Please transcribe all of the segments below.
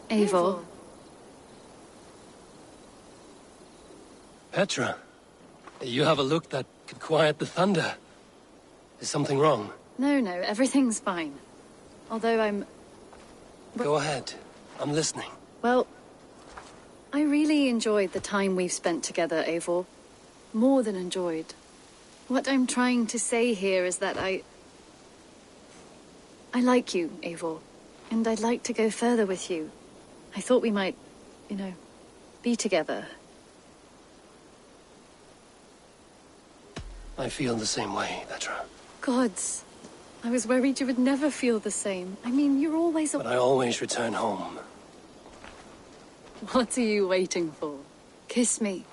Eivor. Petra, you have a look that could quiet the thunder. Is something wrong? No, everything's fine. Although I'm... Go ahead. I'm listening. Well, I really enjoyed the time we've spent together, Eivor. More than enjoyed. What I'm trying to say here is that I like you, Eivor. And I'd like to go further with you. I thought we might, you know, be together. I feel the same way, Petra. Gods. I was worried you would never feel the same. I mean, you're always... But I always return home. What are you waiting for? Kiss me.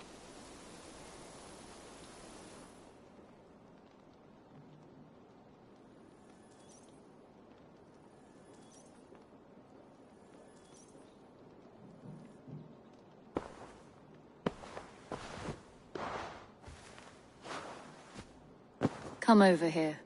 Come over here.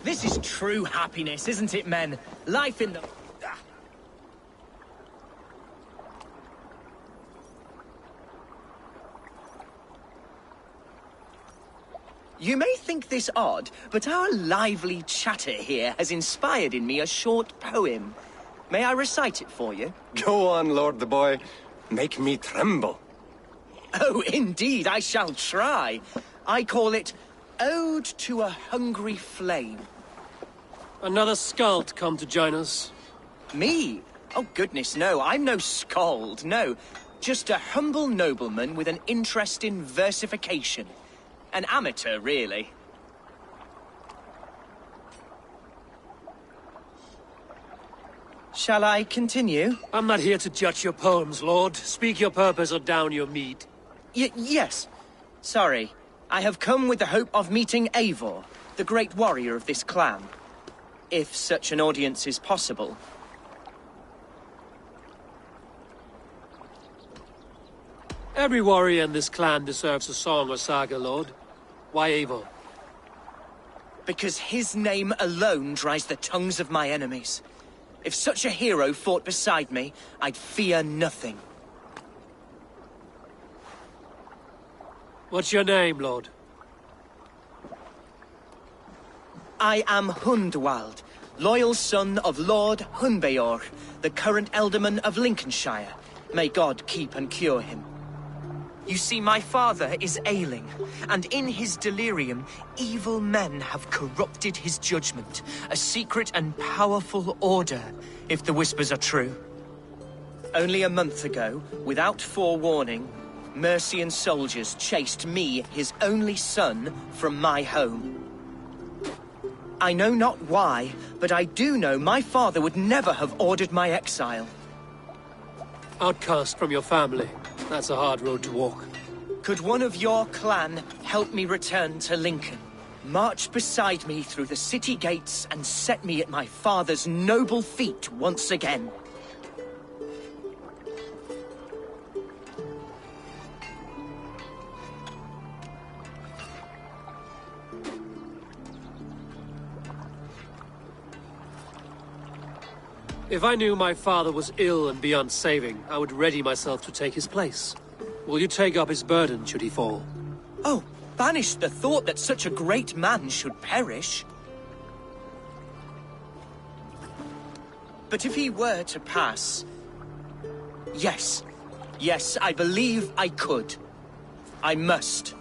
This is true happiness, isn't it, men? Life in the... You may think this odd, but our lively chatter here has inspired in me a short poem. May I recite it for you? Go on, Lord the Boy. Make me tremble. Oh, indeed, I shall try. I call it Ode to a Hungry Flame. Another skald come to join us. Me? Oh, goodness, no. I'm no skald, no. Just a humble nobleman with an interest in versification. An amateur, really. Shall I continue? I'm not here to judge your poems, Lord. Speak your purpose or down your meat. Yes. Sorry. I have come with the hope of meeting Eivor, the great warrior of this clan. If such an audience is possible. Every warrior in this clan deserves a song or saga, Lord. Why Eivor? Because his name alone dries the tongues of my enemies. If such a hero fought beside me, I'd fear nothing. What's your name, Lord? I am Hundwald, loyal son of Lord Hunbeor, the current Elderman of Lincolnshire. May God keep and cure him. You see, my father is ailing, and in his delirium, evil men have corrupted his judgment. A secret and powerful order, if the whispers are true. Only a month ago, without forewarning, Mercian soldiers chased me, his only son, from my home. I know not why, but I do know my father would never have ordered my exile. Outcast from your family. That's a hard road to walk. Could one of your clan help me return to Lincoln? March beside me through the city gates and set me at my father's noble feet once again. If I knew my father was ill and beyond saving, I would ready myself to take his place. Will you take up his burden should he fall? Oh, banish the thought that such a great man should perish. But if he were to pass... Yes, I believe I could. I must.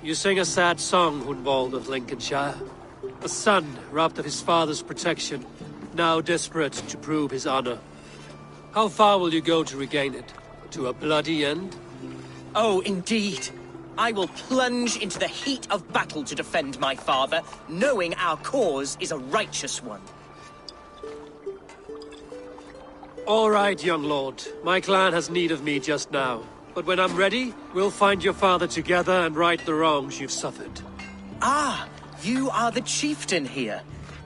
You sing a sad song, Hundwald of Lincolnshire. A son robbed of his father's protection, now desperate to prove his honor. How far will you go to regain it? To a bloody end? Oh, indeed. I will plunge into the heat of battle to defend my father, knowing our cause is a righteous one. All right, young lord. My clan has need of me just now. But when I'm ready, we'll find your father together and right the wrongs you've suffered. Ah, you are the chieftain here.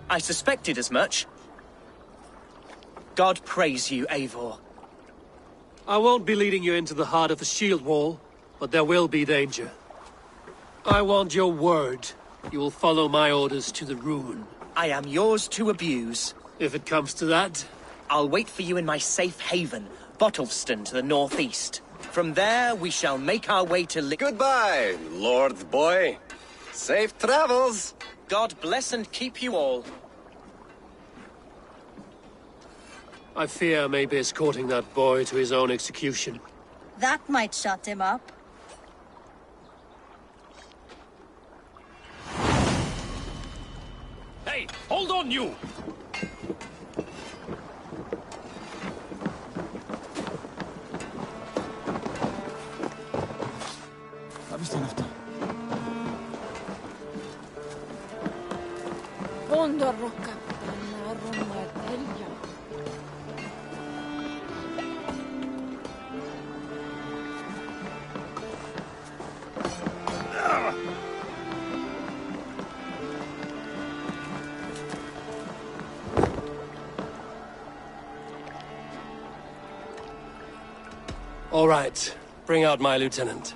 I suspected as much. God praise you, Eivor. I won't be leading you into the heart of the shield wall, but there will be danger. I want your word. You will follow my orders to the ruin. I am yours to abuse. If it comes to that. I'll wait for you in my safe haven, Bottleston to the northeast. From there, we shall make our way to Goodbye, Lord Boy. Safe travels. God bless and keep you all. I fear I may be escorting that boy to his own execution. That might shut him up. Hey, hold on, you! Hab ich den öfter. All right. Bring out my lieutenant.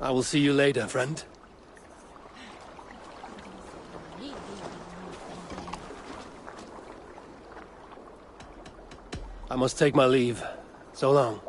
I will see you later, friend. I must take my leave. So long.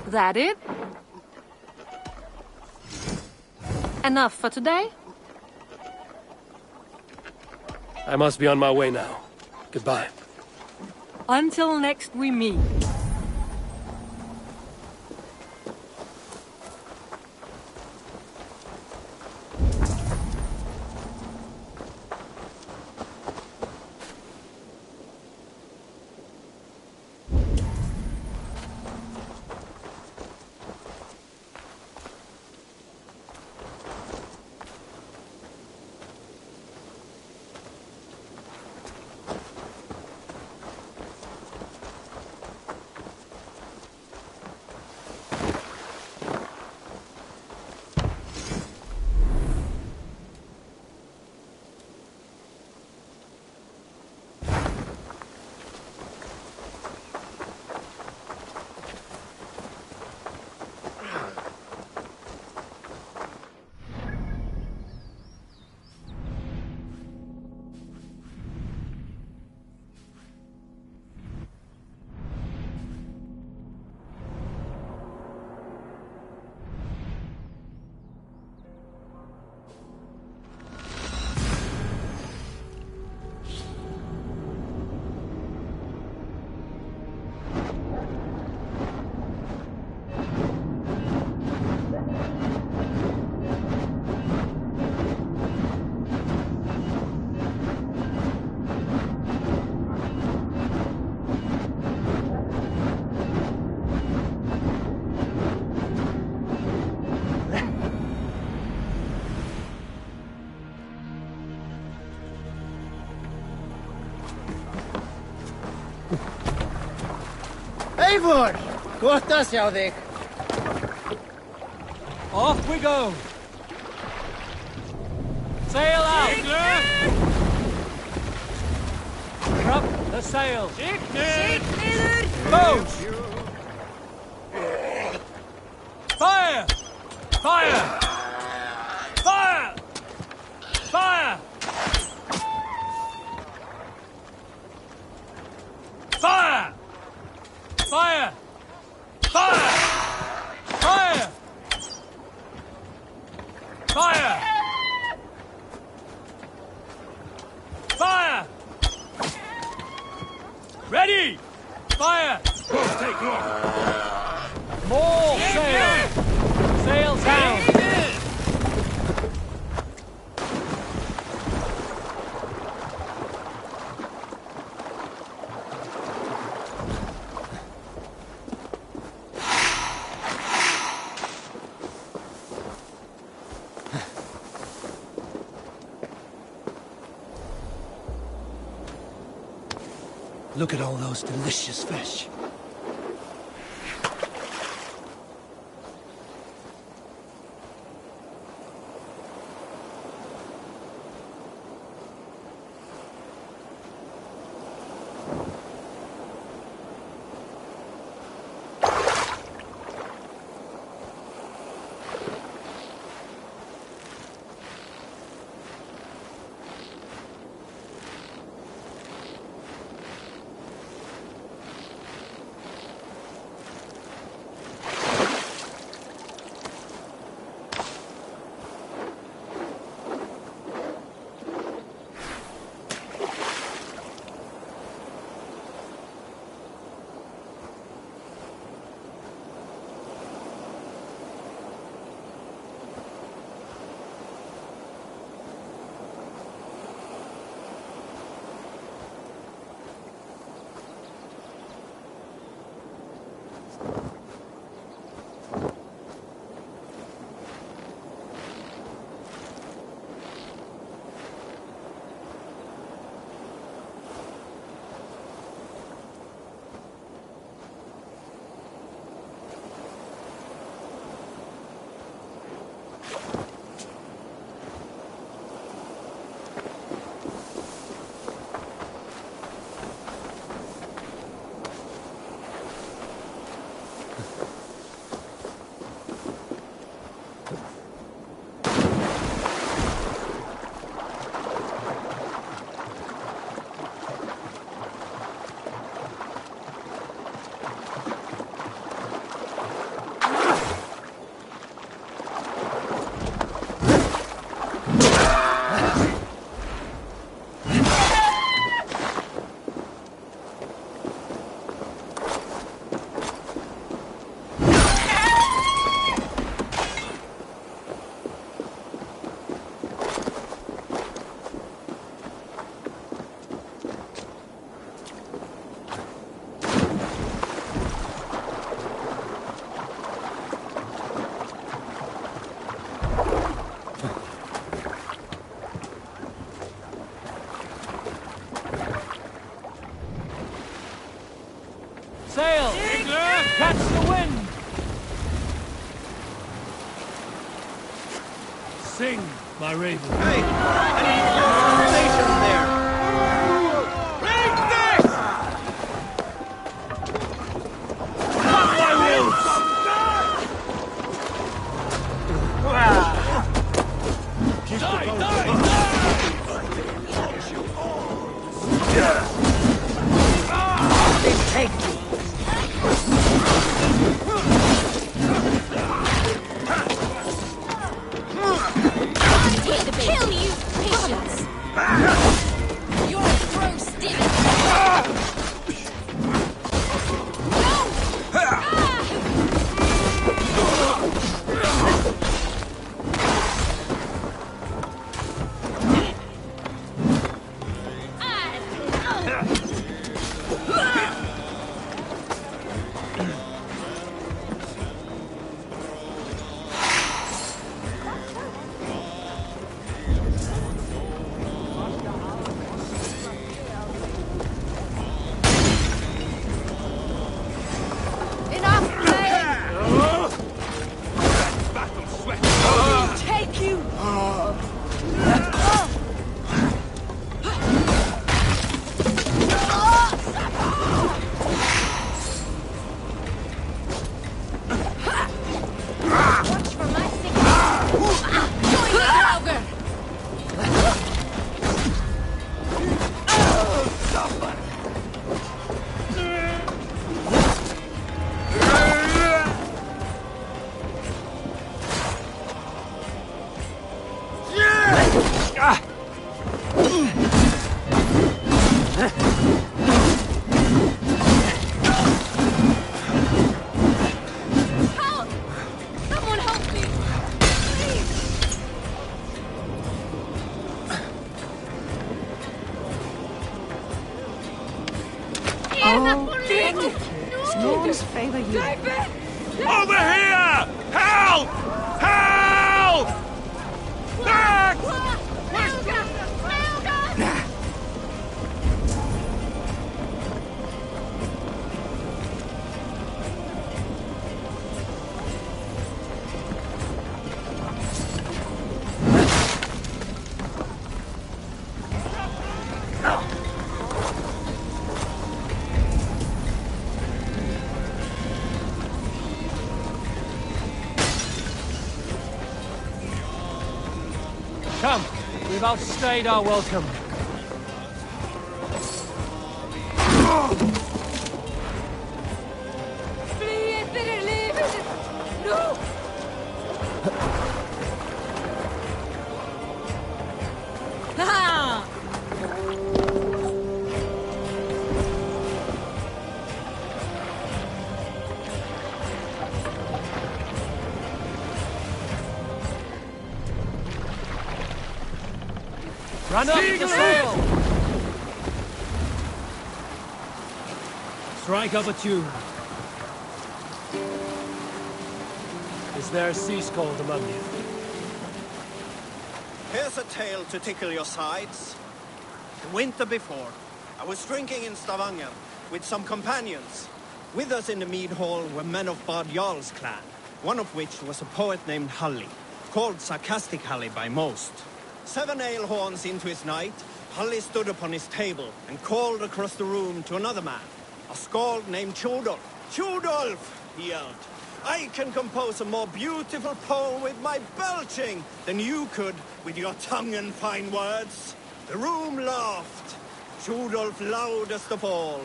That it? Enough for today? I must be on my way now. Goodbye. Until next we meet. Eivor! Kohtas hjá þig. Off we go! Sail out! Drop the sail! Boat! Fire! Fire! Fire! Fire! Fire! Fire! Fire! Fire! Fire! Fire! Ready! Fire! Take more sail! Sails down! Look at all those delicious fish. the wind! Sing, my raven. Hey! Any conversation there? Read this! Come, my wolves! Die, die, Take me! To kill you, patience! You're a throw stick! Take you! Watch for my signal! Join the ogre! Help! Someone help me! Please! Storms favor you. over here! Help! Help! Back! Come, we've outstayed our welcome. No! Run up the sail! Strike up a tune. Is there a sea scold among you? Here's a tale to tickle your sides. The winter before, I was drinking in Stavanger with some companions. With us in the mead hall were men of Bard Jarl's clan, one of which was a poet named Halli, called Sarcastic Halli by most. 7 ale horns into his night, Halli stood upon his table and called across the room to another man, a skald named Tjodolf. Tjodolf, he yelled, I can compose a more beautiful poem with my belching than you could with your tongue and fine words. The room laughed, Tjodolf loudest of all.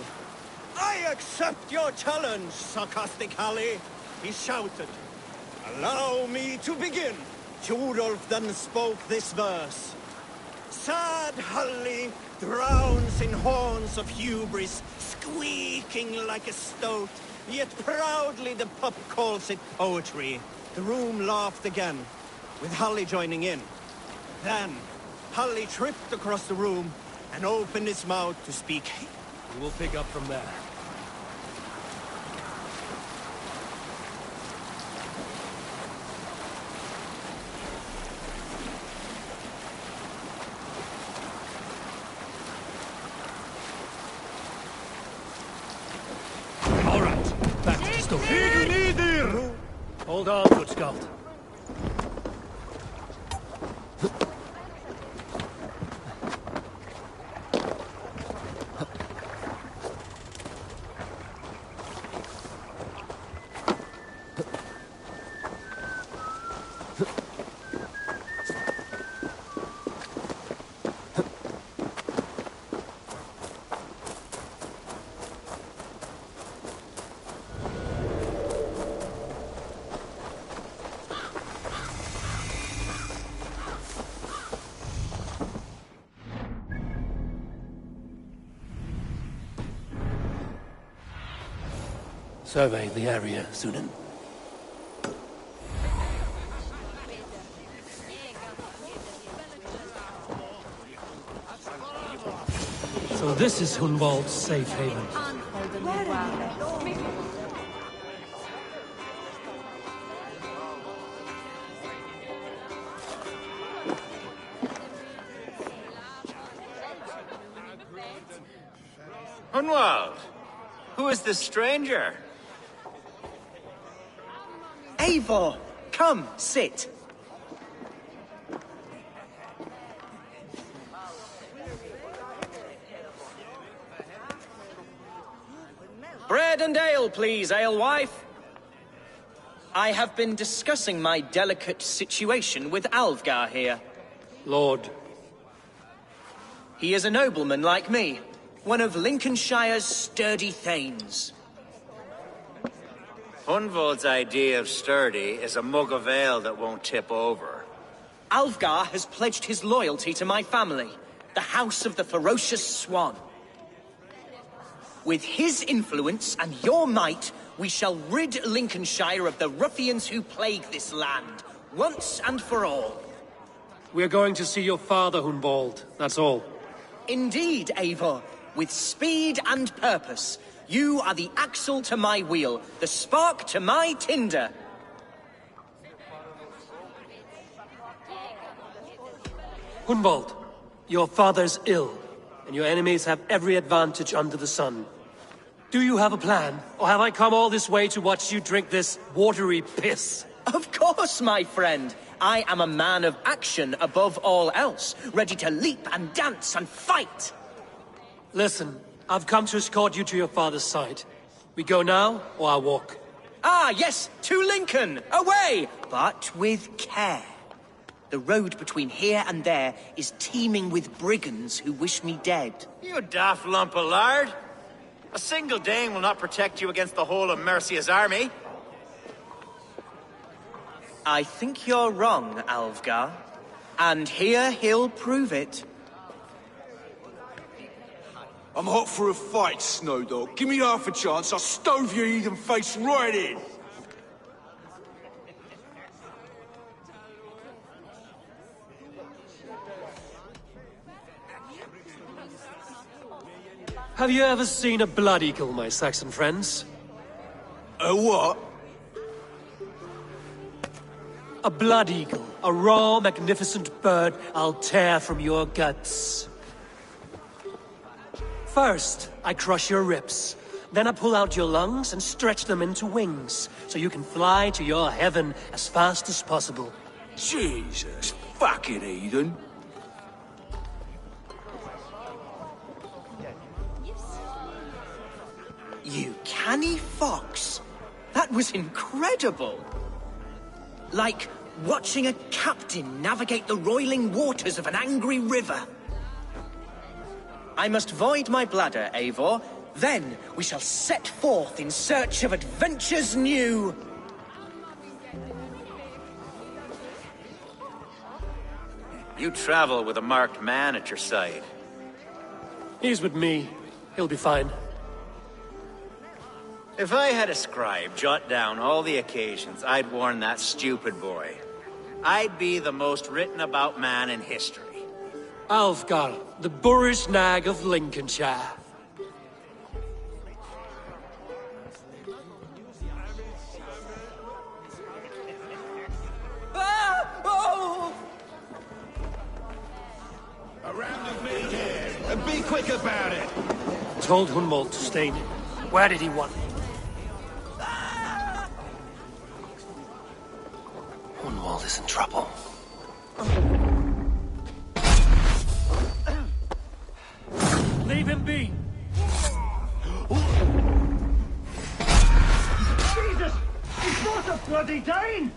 I accept your challenge, Sarcastic Halli, he shouted. Allow me to begin. Tjodolf then spoke this verse. Sad Halli drowns in horns of hubris, squeaking like a stoat, yet proudly the pup calls it poetry. The room laughed again, with Halli joining in. Then, Halli tripped across the room and opened his mouth to speak. We will pick up from there. All right, back to the story. Hold on, good Scott. Survey the area, Sunan. So this is Hunwald's safe haven. Hunwald, who is this stranger? Eivor, come, sit. Bread and ale, please, alewife. I have been discussing my delicate situation with Alvgar here. Lord. He is a nobleman like me, one of Lincolnshire's sturdy thanes. Hunwald's idea of sturdy is a mug of ale that won't tip over. Alvgar has pledged his loyalty to my family, the House of the Ferocious Swan. With his influence and your might, we shall rid Lincolnshire of the ruffians who plague this land, once and for all. We're going to see your father, Hunwald. That's all. Indeed, Eivor, with speed and purpose. You are the axle to my wheel, the spark to my tinder. Hunwald, your father's ill, and your enemies have every advantage under the sun. Do you have a plan, or have I come all this way to watch you drink this watery piss? Of course, my friend. I am a man of action above all else, ready to leap and dance and fight. Listen, I've come to escort you to your father's side. We go now, or I walk? Ah, yes, to Lincoln, away, but with care. The road between here and there is teeming with brigands who wish me dead. You daft lump of lard! A single Dane will not protect you against the whole of Mercia's army. I think you're wrong, Alvgar. And here he'll prove it. I'm hot for a fight, Snowdog. Give me half a chance, I'll stove your heathen face right in. Have you ever seen a blood eagle, my Saxon friends? A what? A blood eagle. A raw, magnificent bird I'll tear from your guts. First, I crush your ribs. Then I pull out your lungs and stretch them into wings, so you can fly to your heaven as fast as possible. Jesus, fucking heathen. You canny fox. That was incredible. Like watching a captain navigate the roiling waters of an angry river. I must void my bladder, Eivor. Then we shall set forth in search of adventures new. You travel with a marked man at your side. He's with me. He'll be fine. If I had a scribe jot down all the occasions I'd warn that stupid boy, I'd be the most written about man in history. Alfgar, the boorish nag of Lincolnshire. Ah! Oh! A round of me here, and be quick about it. Told Hunwald to stay. Where did he want me? Hunwald is in trouble. Leave him be! Jesus! He's not a bloody Dane!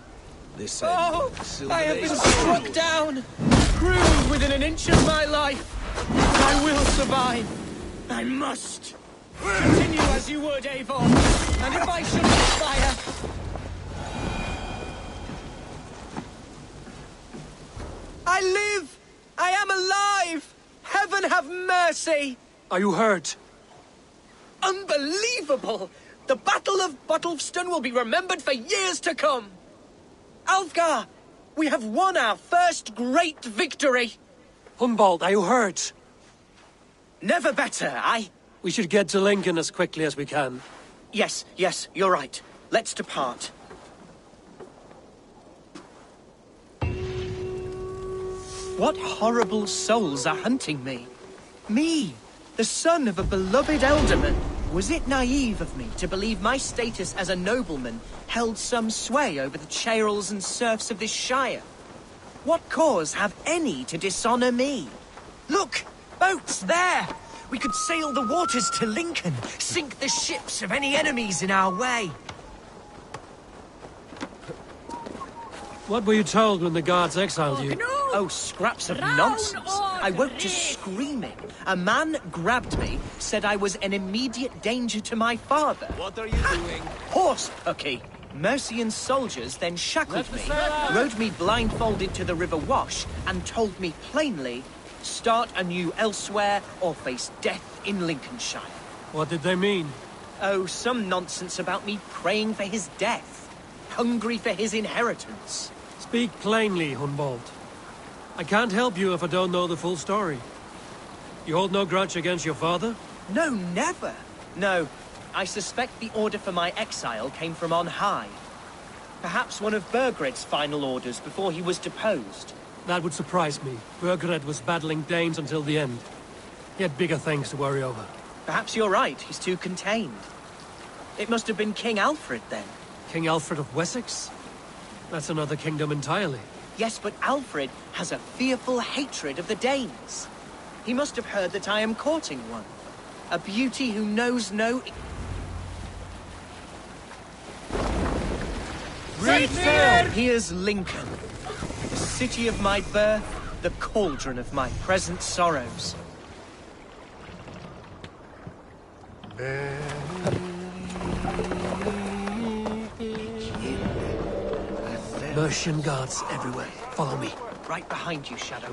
Oh, I have been struck down, cruel within an inch of my life. I will survive. I must. Continue as you would, Eivor. And if I should expire... I live! I am alive! Heaven have mercy! Are you hurt? Unbelievable! The Battle of Bottlefston will be remembered for years to come! Alfgar! We have won our first great victory! Hunwald, are you hurt? Never better, We should get to Lincoln as quickly as we can. Yes, you're right. Let's depart. What horrible souls are hunting me? Me, the son of a beloved elderman. Was it naive of me to believe my status as a nobleman held some sway over the churls and serfs of this shire? What cause have any to dishonor me? Look! Boats there! We could sail the waters to Lincoln, sink the ships of any enemies in our way. What were you told when the guards exiled you? Oh, scraps of nonsense. I woke just screaming. A man grabbed me, said I was an immediate danger to my father. What are you doing? Horse pucky. Mercian soldiers then shackled me, rode me blindfolded to the River Wash, and told me plainly, start anew elsewhere or face death in Lincolnshire. What did they mean? Oh, some nonsense about me praying for his death, hungry for his inheritance. Speak plainly, Hunwald. I can't help you if I don't know the full story. You hold no grudge against your father? No, never. No, I suspect the order for my exile came from on high. Perhaps one of Burgred's final orders before he was deposed. That would surprise me. Burgred was battling Danes until the end. He had bigger things to worry over. Perhaps you're right, he's too contained. It must have been King Alfred then. King Alfred of Wessex? That's another kingdom entirely. Yes, but Alfred has a fearful hatred of the Danes. He must have heard that I am courting one. A beauty who knows no... Great sail! Here's Lincoln. The city of my birth, the cauldron of my present sorrows. Mercian guards everywhere. Follow me. Right behind you, Shadow.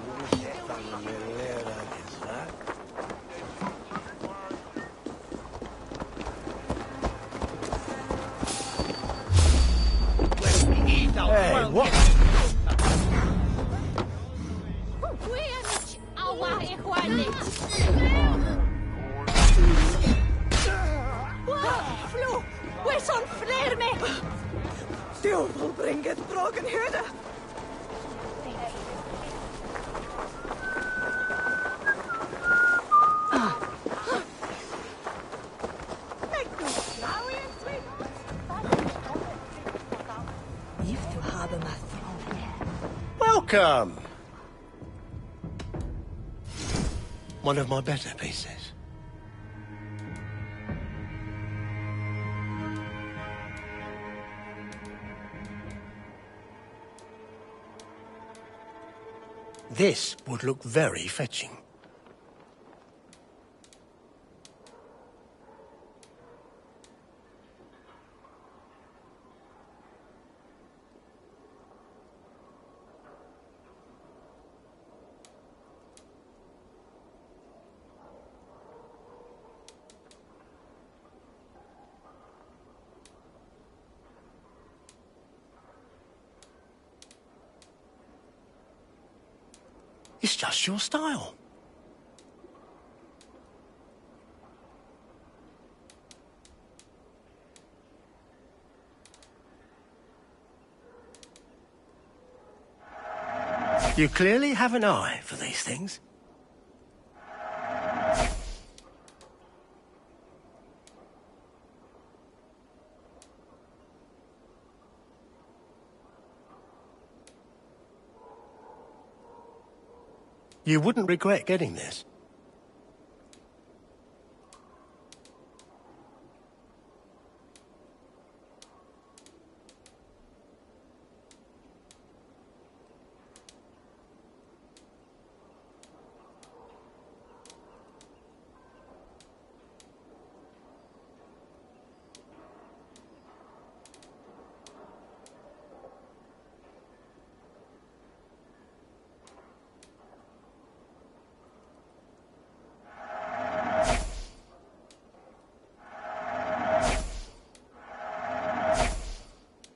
Hey, what? Flo, we're son fler me. Du will bring it broken herde. Welcome! One of my better pieces. This would look very fetching. It's just your style. You clearly have an eye for these things. You wouldn't regret getting this.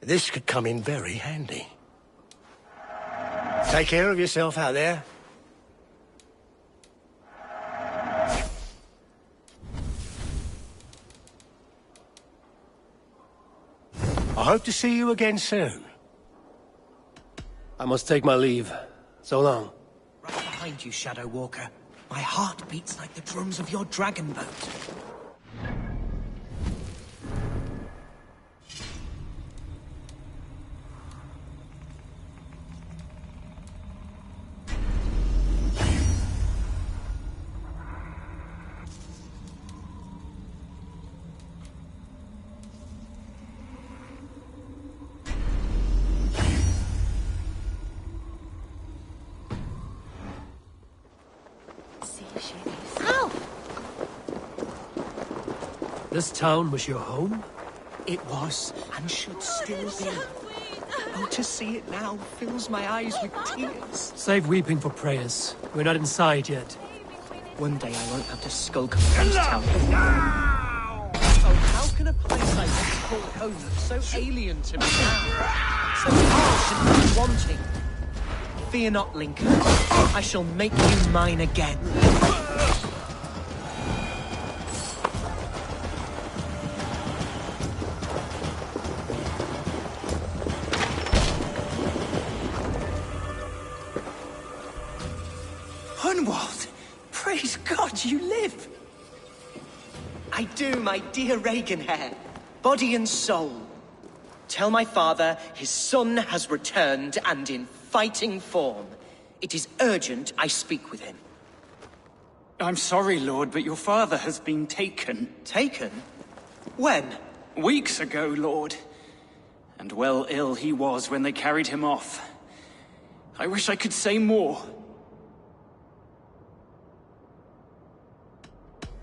This could come in very handy. Take care of yourself out there. I hope to see you again soon. I must take my leave. So long. Right behind you, Shadow Walker. My heart beats like the drums of your dragon boat. This town was your home? It was, and should still be. Oh, to see it now fills my eyes with tears. Save weeping for prayers. We're not inside yet. One day I won't have to skulk around town. Oh, how can a place like this called home look so alien to me now? So harsh and unwanting. Fear not, Lincoln. I shall make you mine again. Hunwald! Praise God you live! I do, my dear Reaganhair. Body and soul. Tell my father his son has returned and in fighting form. It is urgent I speak with him. I'm sorry, Lord, but your father has been taken. Taken? When? Weeks ago, Lord. And well ill he was when they carried him off. I wish I could say more.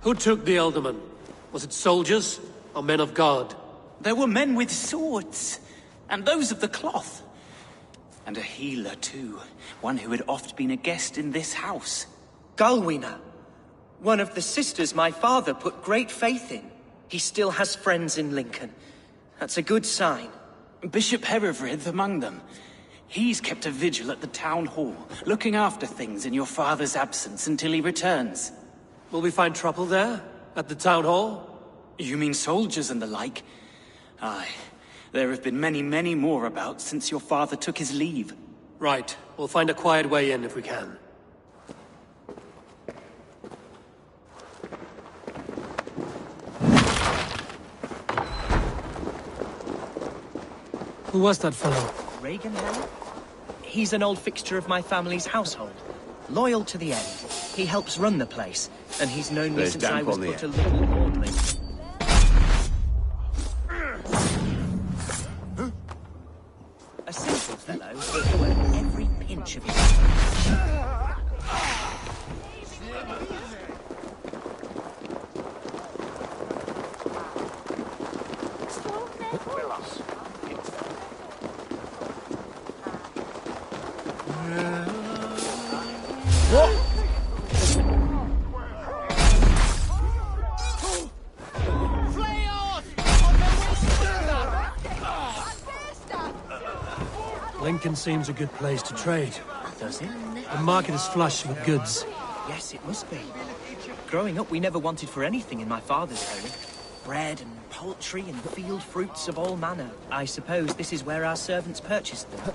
Who took the Elderman? Was it soldiers or men of God? There were men with swords, and those of the cloth. And a healer, too. One who had oft been a guest in this house. Galwina. One of the sisters my father put great faith in. He still has friends in Lincoln. That's a good sign. Bishop Herefrith among them. He's kept a vigil at the town hall, looking after things in your father's absence until he returns. Will we find trouble there? At the town hall? You mean soldiers and the like? Aye. There have been many, many more about since your father took his leave. Right. We'll find a quiet way in if we can. Who was that fellow? Reaganhair? He's an old fixture of my family's household. Loyal to the end. He helps run the place, and he's known me since I was but a little lordling. A simple fellow, but worth every pinch of his... Lincoln seems a good place to trade. Does it? The market is flush with goods. Yes, it must be. Growing up, we never wanted for anything in my father's home. Bread and poultry and field fruits of all manner. I suppose this is where our servants purchased them.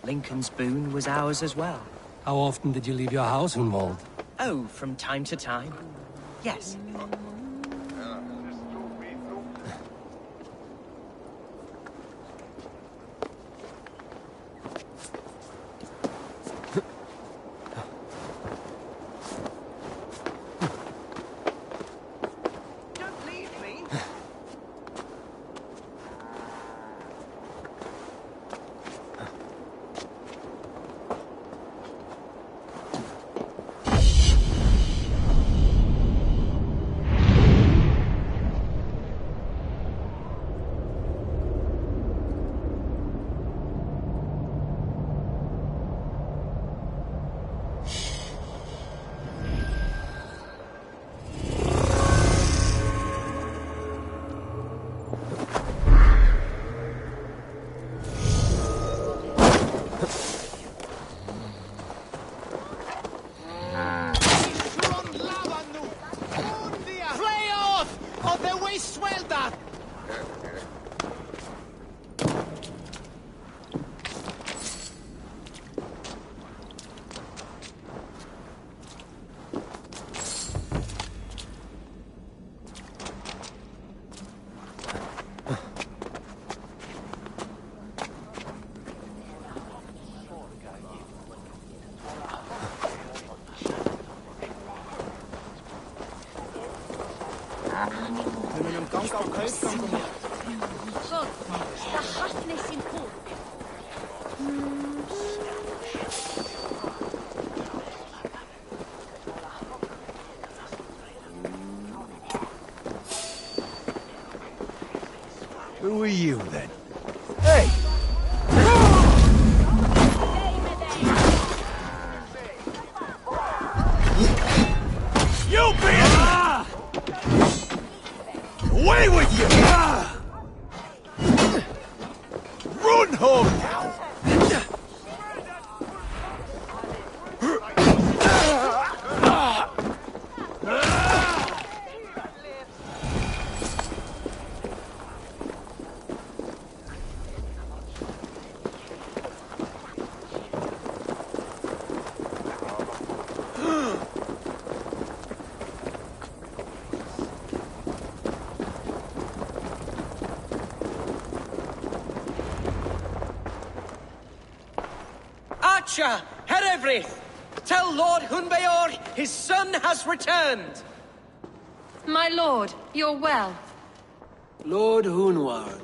Lincoln's boon was ours as well. How often did you leave your house, Hunwald? Oh, from time to time. Yes. you, then. Hey! You bitch! Away with you! Run home now! Archer, Herefrith, tell Lord Hunbeor his son has returned. My lord, you're well. Lord Hunward,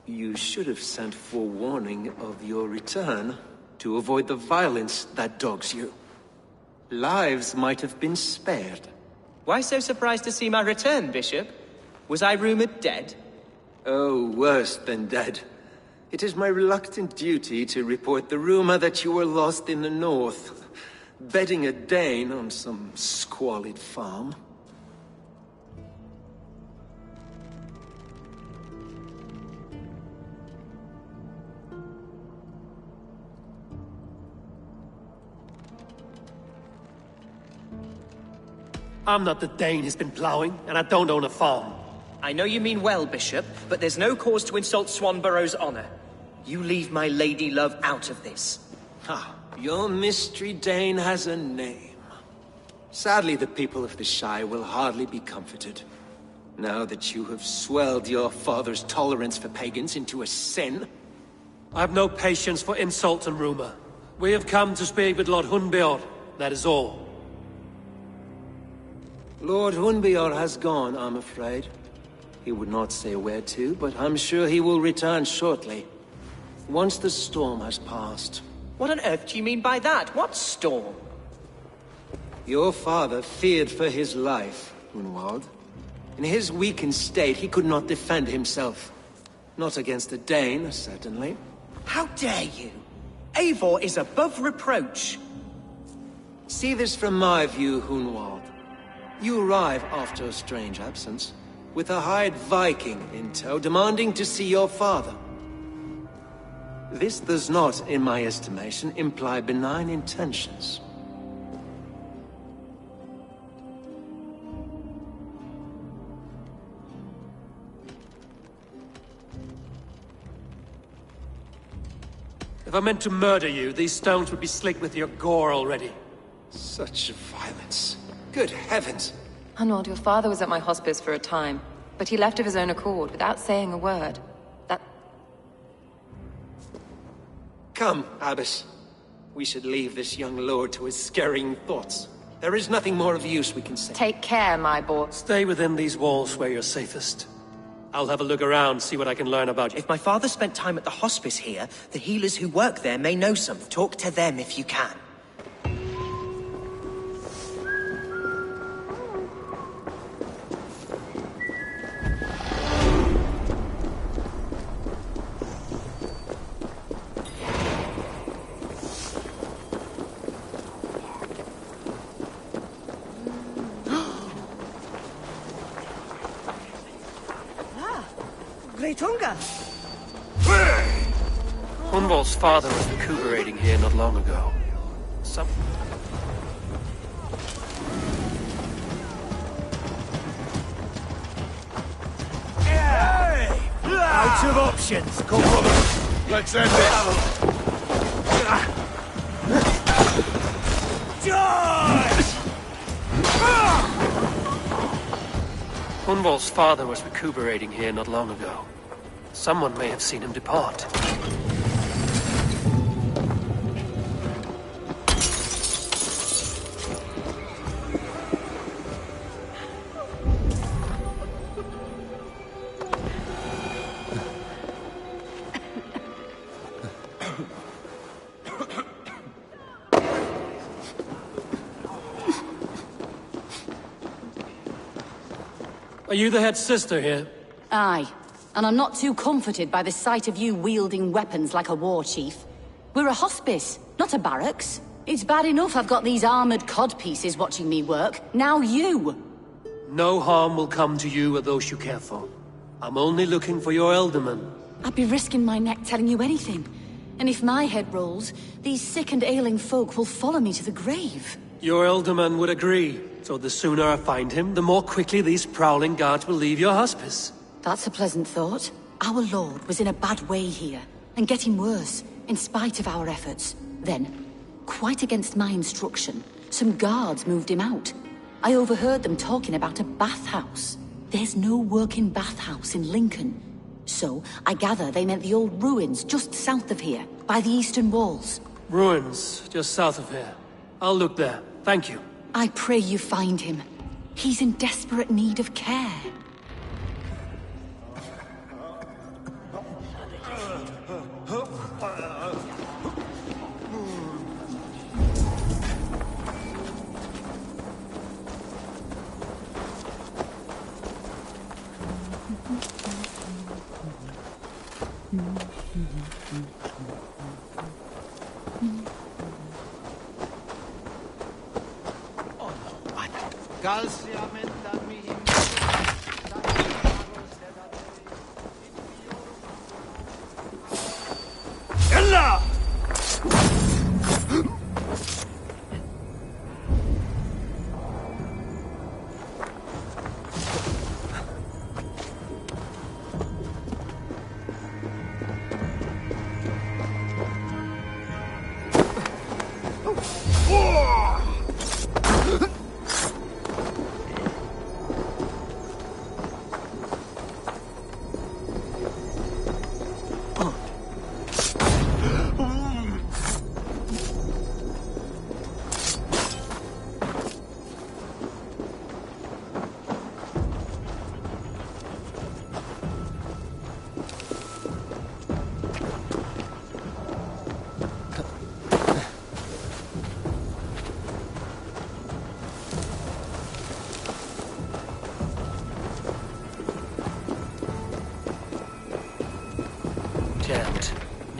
you should have sent forewarning of your return to avoid the violence that dogs you. Lives might have been spared. Why so surprised to see my return, Bishop? Was I rumored dead? Oh, worse than dead. It is my reluctant duty to report the rumor that you were lost in the north, bedding a Dane on some squalid farm. I'm not the Dane he's been plowing, and I don't own a farm. I know you mean well, Bishop, but there's no cause to insult Swanborough's honor. You leave my lady love out of this. Ah, your mystery Dane has a name. Sadly, the people of the Shire will hardly be comforted. Now that you have swelled your father's tolerance for pagans into a sin. I have no patience for insult and rumor. We have come to speak with Lord Hunbeor, that is all. Lord Hunbeor has gone, I'm afraid. He would not say where to, but I'm sure he will return shortly. Once the storm has passed. What on earth do you mean by that? What storm? Your father feared for his life, Hunwald. In his weakened state, he could not defend himself. Not against a Dane, certainly. How dare you? Eivor is above reproach. See this from my view, Hunwald. You arrive after a strange absence, with a hired Viking in tow, demanding to see your father. This does not, in my estimation, imply benign intentions. If I meant to murder you, these stones would be slick with your gore already. Such violence. Good heavens! Hunwald, your father was at my hospice for a time, but he left of his own accord, without saying a word. Come, Abbess. We should leave this young lord to his scurrying thoughts. There is nothing more of use we can say. Take care, my boy. Stay within these walls where you're safest. I'll have a look around, see what I can learn about you. If my father spent time at the hospice here, the healers who work there may know something. Talk to them if you can. Hunwald's father was recuperating here not long ago. Hey! Out of options. Come on. Let's end this. Die! Hunwald's father was recuperating here not long ago. Someone may have seen him depart. Are you the head sister here? Aye. and I'm not too comforted by the sight of you wielding weapons like a war chief. We're a hospice, not a barracks. It's bad enough I've got these armored codpieces watching me work. Now you! No harm will come to you or those you care for. I'm only looking for your Elderman. I'd be risking my neck telling you anything. And if my head rolls, these sick and ailing folk will follow me to the grave. Your Elderman would agree. So the sooner I find him, the more quickly these prowling guards will leave your hospice. That's a pleasant thought. Our lord was in a bad way here, and getting worse, in spite of our efforts. Then, quite against my instruction, some guards moved him out. I overheard them talking about a bathhouse. There's no working bathhouse in Lincoln. So, I gather they meant the old ruins just south of here, by the eastern walls. Ruins, just south of here. I'll look there. Thank you. I pray you find him. He's in desperate need of care.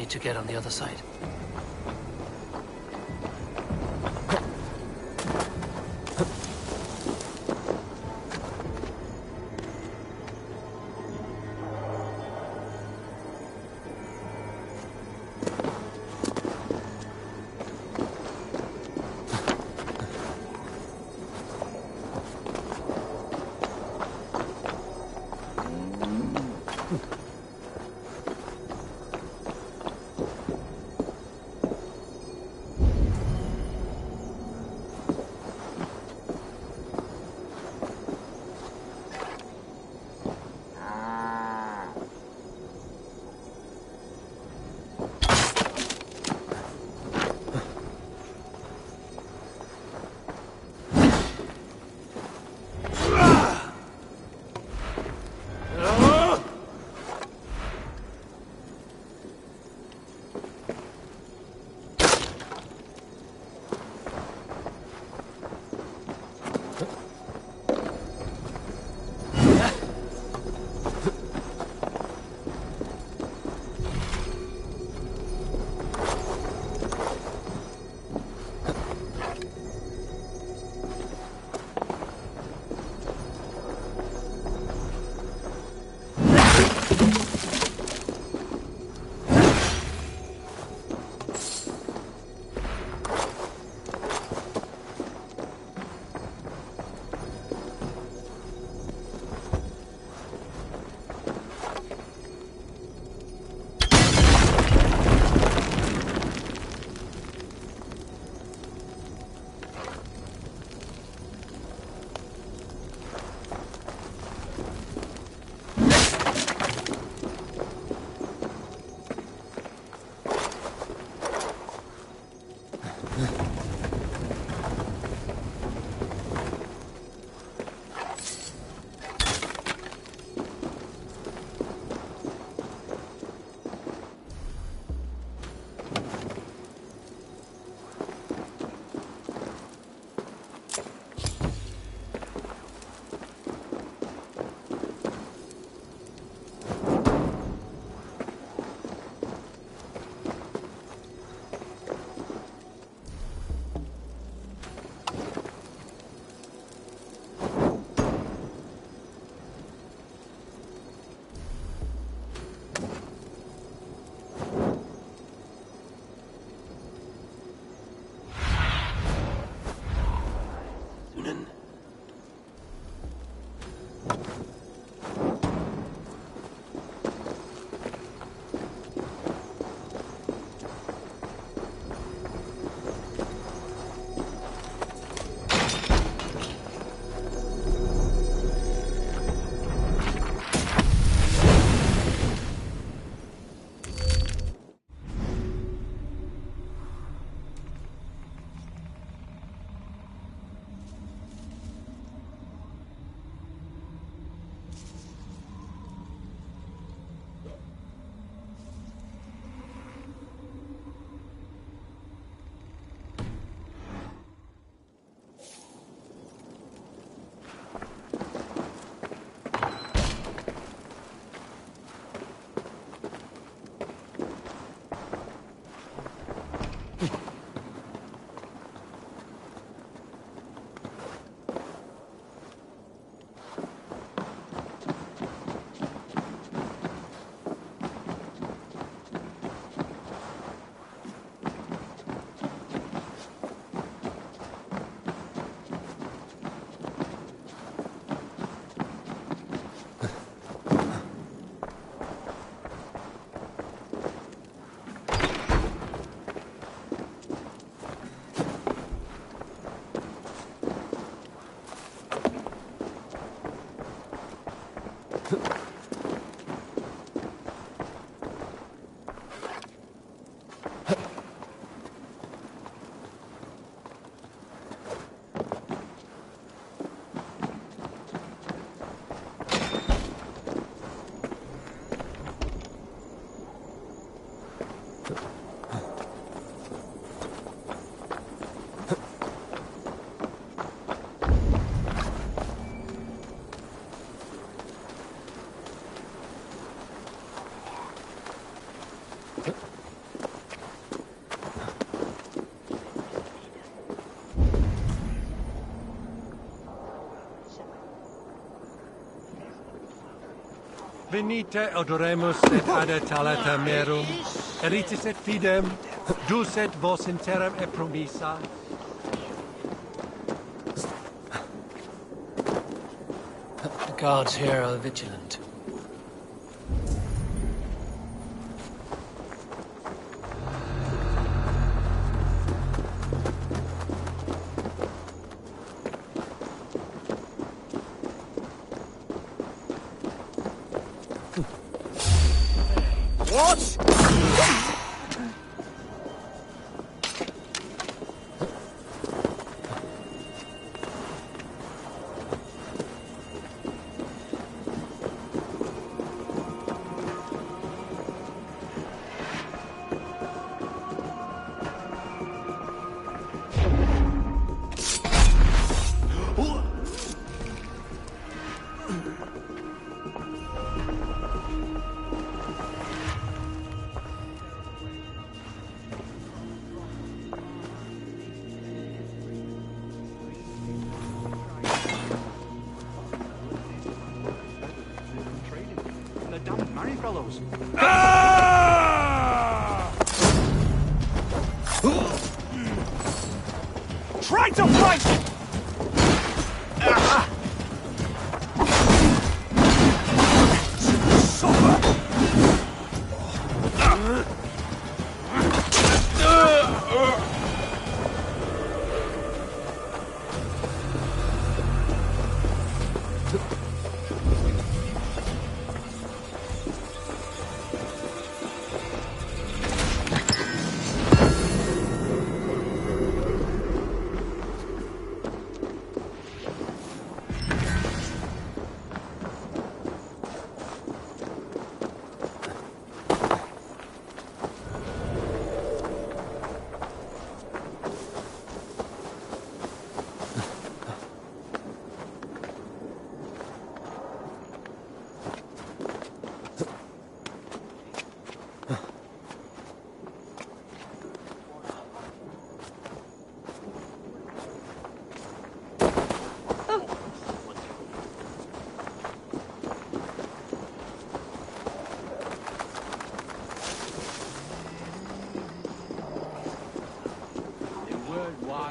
To get on the other side. Venite odoremus et adetalata merum, eritis et fidem, ducet vos interim e promissa. The guards here are vigilant. Try to fight!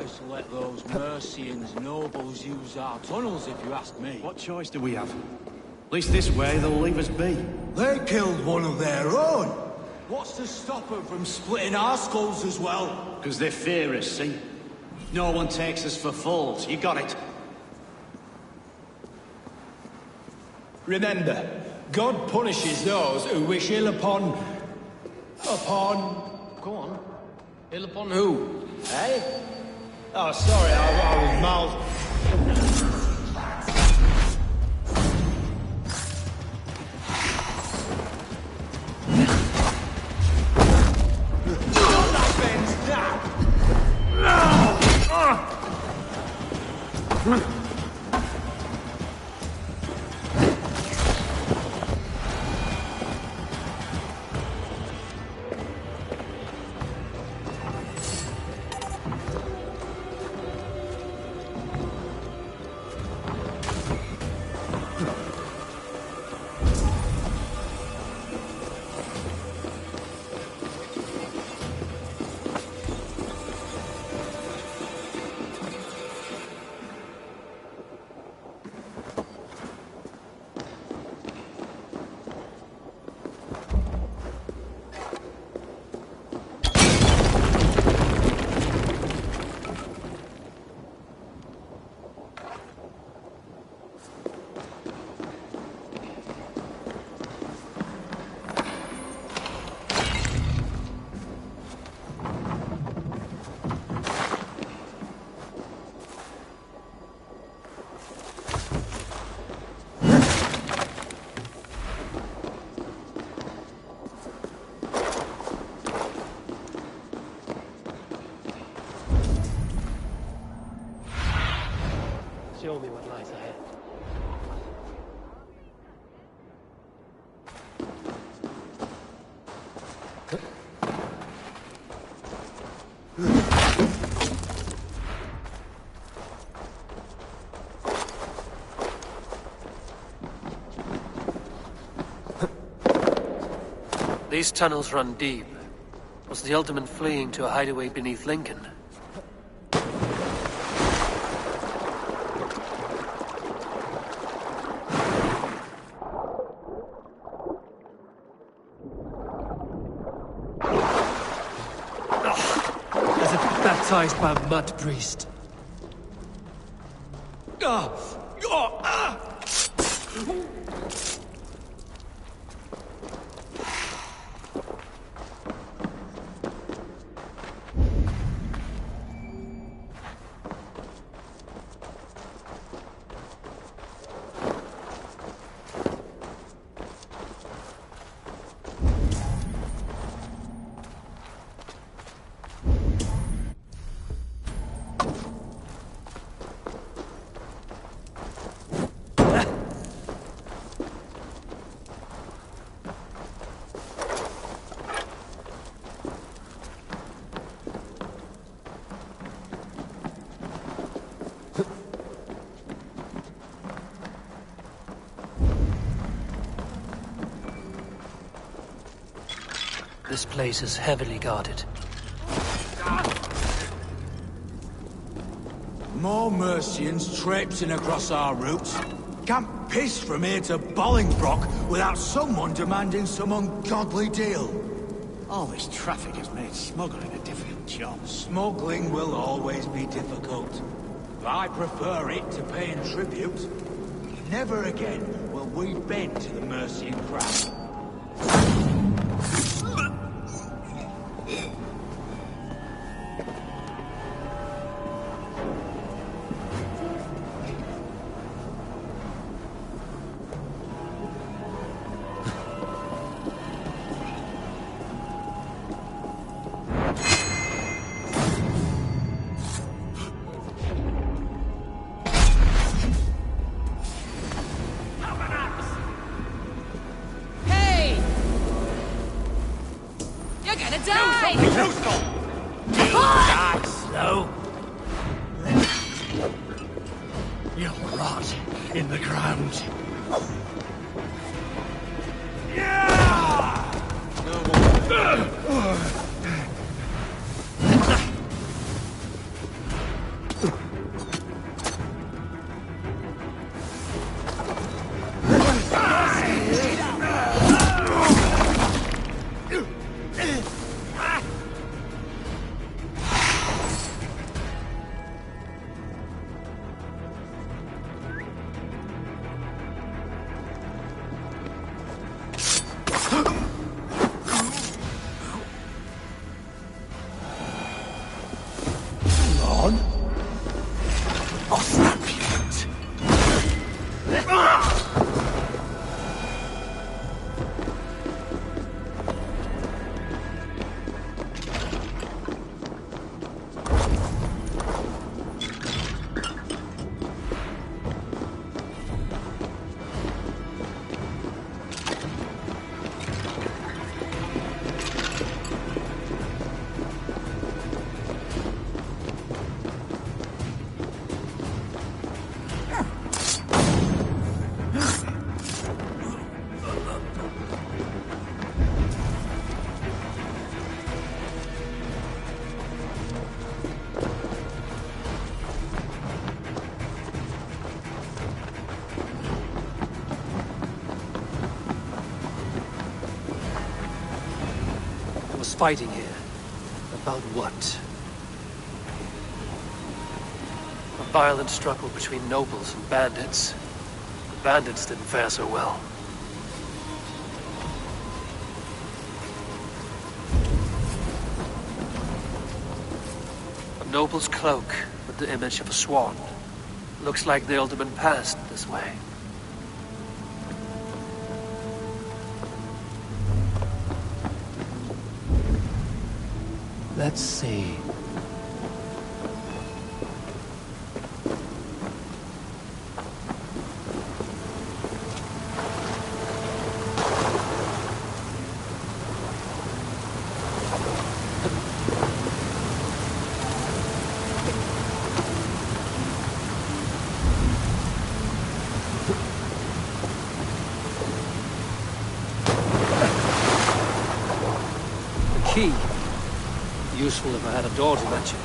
To let those Mercians nobles use our tunnels, if you ask me. What choice do we have? At least this way they'll leave us be. They killed one of their own. What's to stop them from splitting our skulls as well? Because they fear us, see? No one takes us for fools. You got it. Remember, God punishes those who wish ill upon... Go on. Ill upon who? Eh? Oh, sorry, I was miles... These tunnels run deep. Was the Alderman fleeing to a hideaway beneath Lincoln? As if baptized by a mud priest. This place is heavily guarded. More Mercians traipsing across our routes. Can't piss from here to Bolingbroke without someone demanding some ungodly deal. All this traffic has made smuggling a difficult job. Smuggling will always be difficult. But I prefer it to paying tribute. Never again will we bend to the Mercian crown. You'll rot in the ground. Fighting here. About what? A violent struggle between nobles and bandits. The bandits didn't fare so well. A noble's cloak with the image of a swan. Looks like the alderman passed this way. Let's see. Useful if I had a door to match it.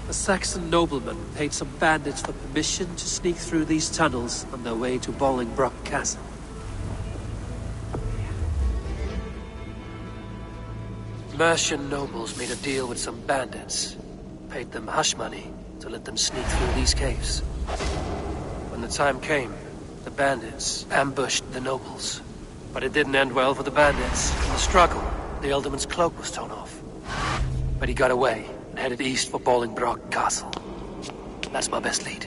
A Saxon nobleman paid some bandits for permission to sneak through these tunnels on their way to Bolingbroke Castle. Mercian nobles made a deal with some bandits, paid them hush money to let them sneak through these caves. When the time came, the bandits ambushed the nobles. But it didn't end well for the bandits. In the struggle, the Elderman's cloak was torn off. But he got away and headed east for Bolingbroke Castle. That's my best lead.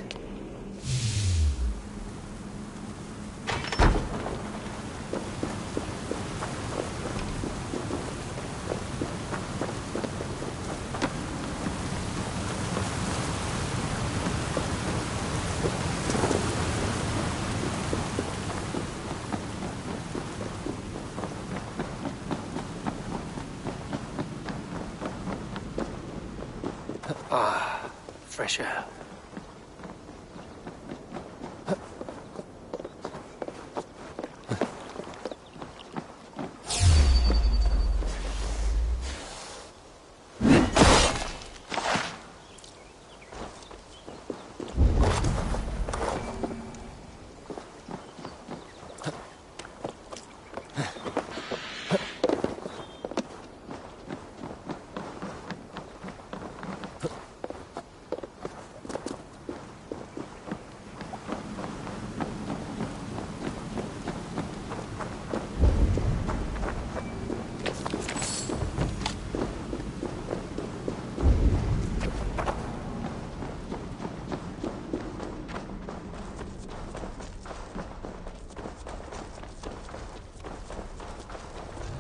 Ah, fresh air.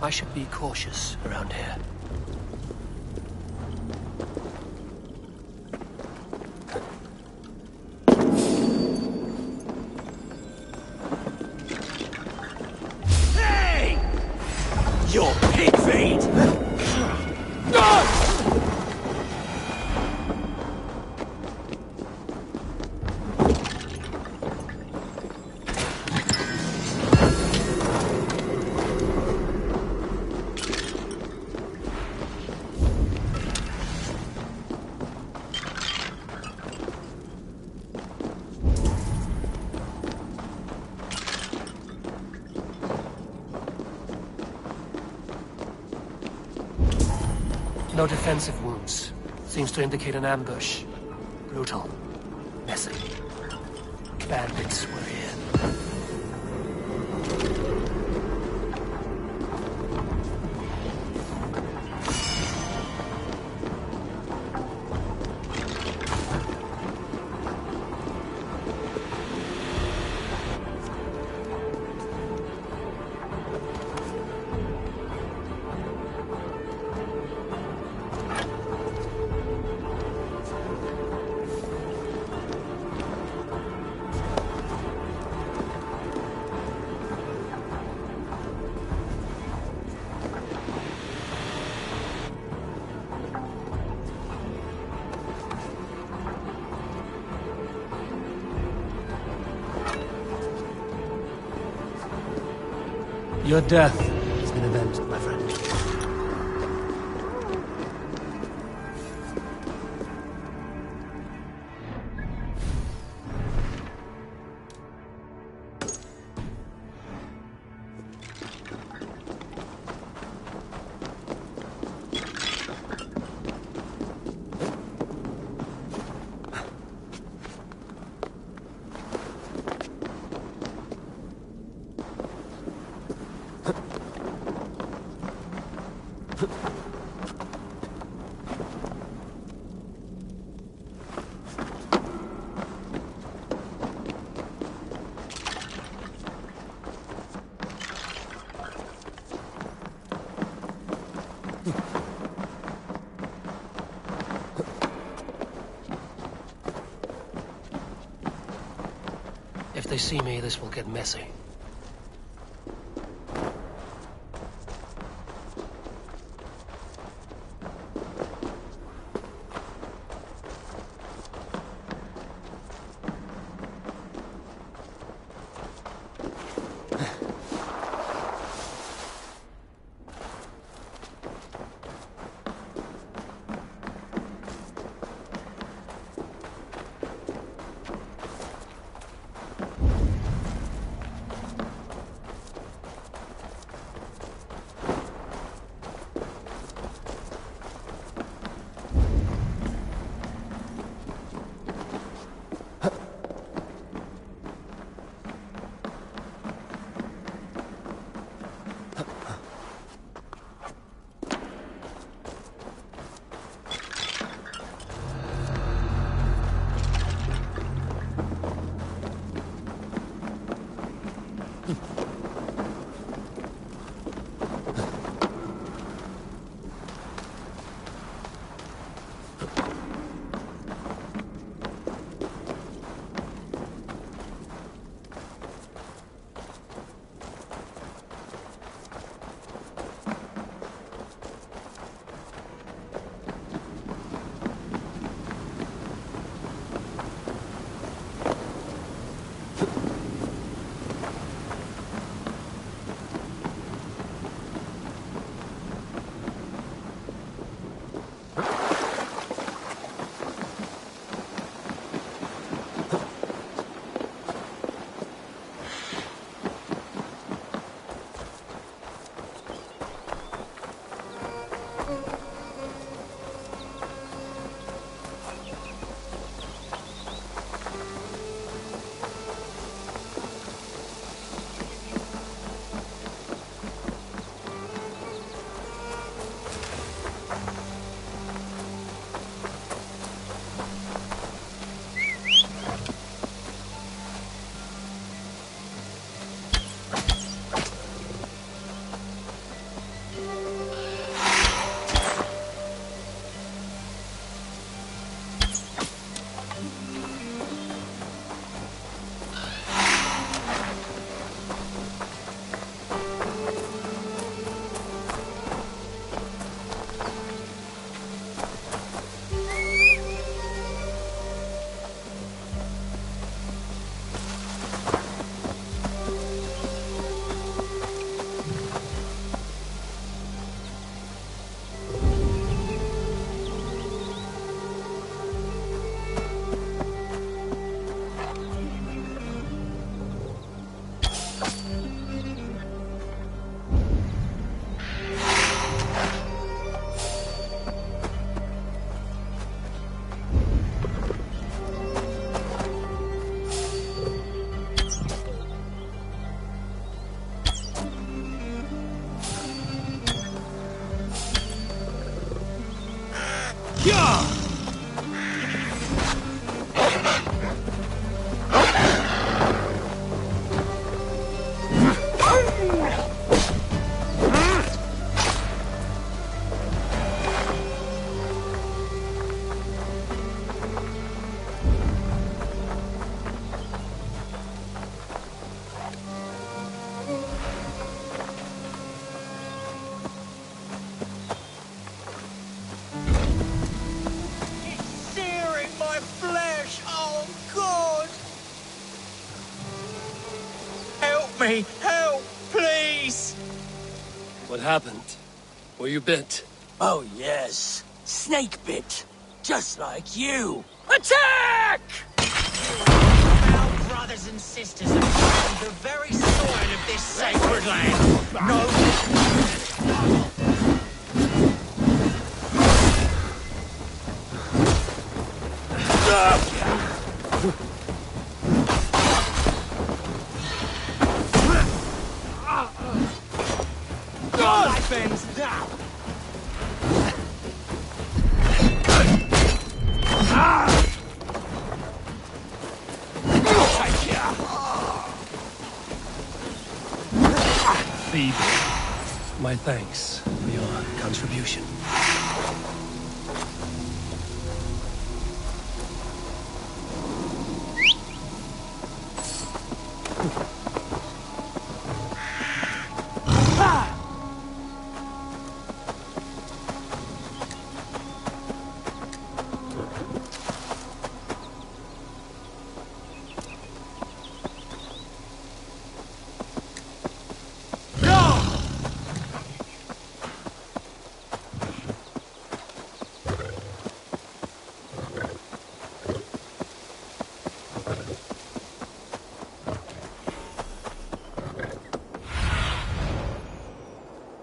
I should be cautious around here. Hey! Your pig feet! No defensive wounds. Seems to indicate an ambush. Brutal. Messy. Bandits were here. Your death has been avenged, my friend. If they see me, this will get messy. me! Help! Please! What happened? Were you bit? Oh, yes. Snake bit. Just like you. Attack! Our brothers and sisters have claimed the very soil of this sacred land. No. Life ends now. Phoebe, my thanks for your contribution.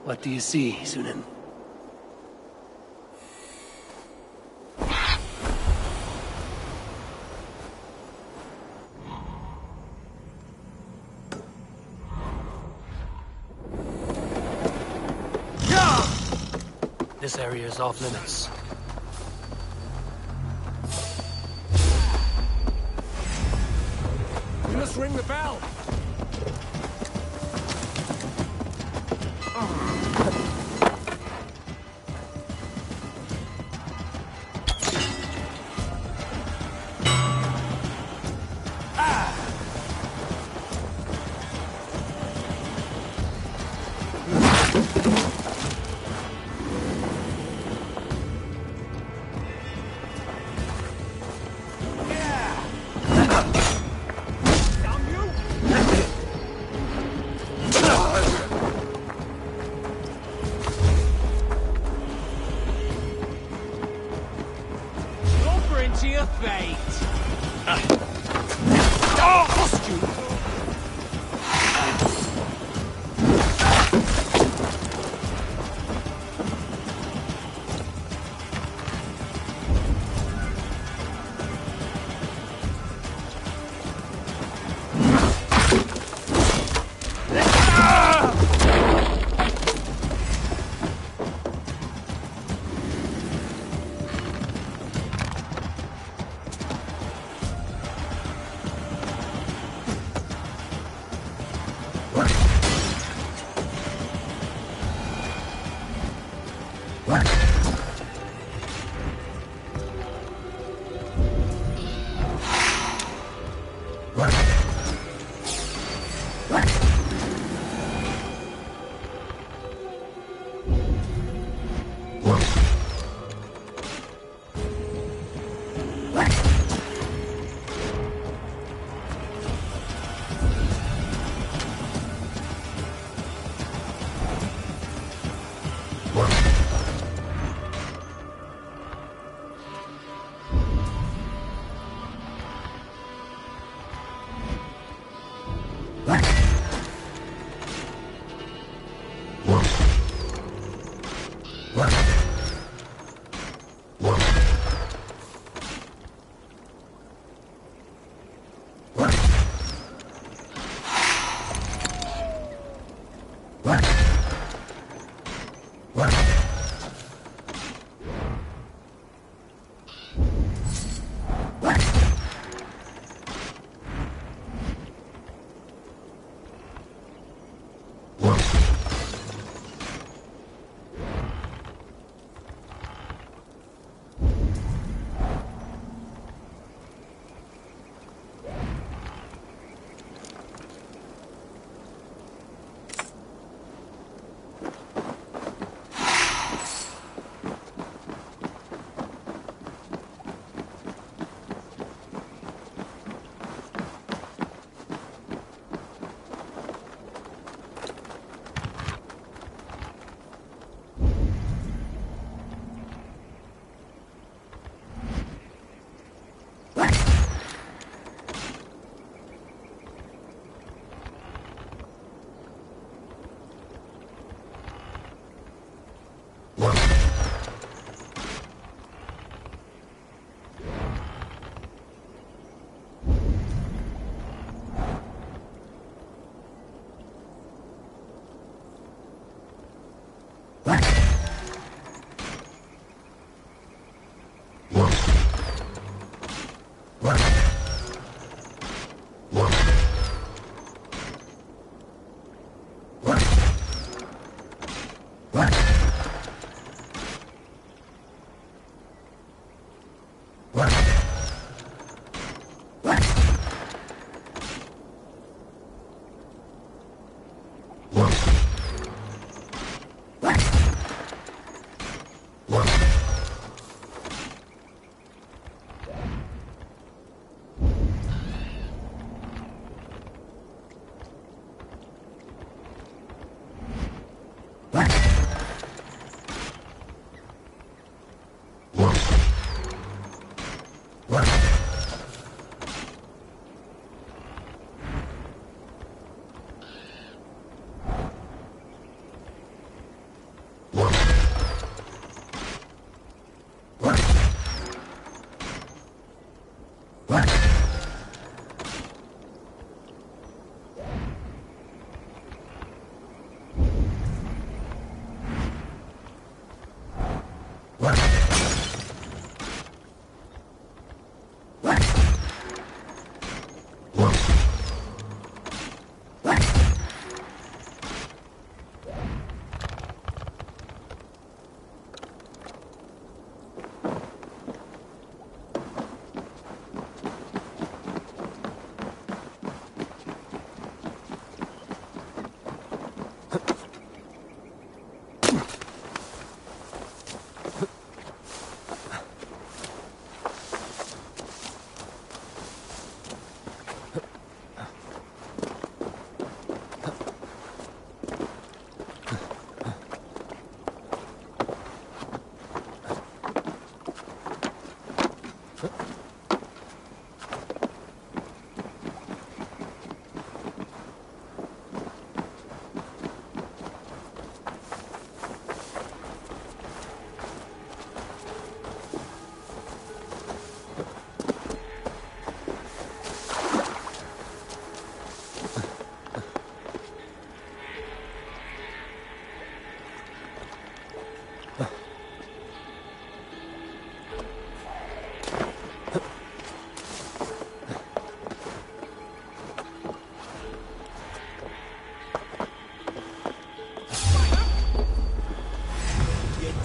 What do you see, Sunan? This area is off limits. We must ring the bell! To your fate.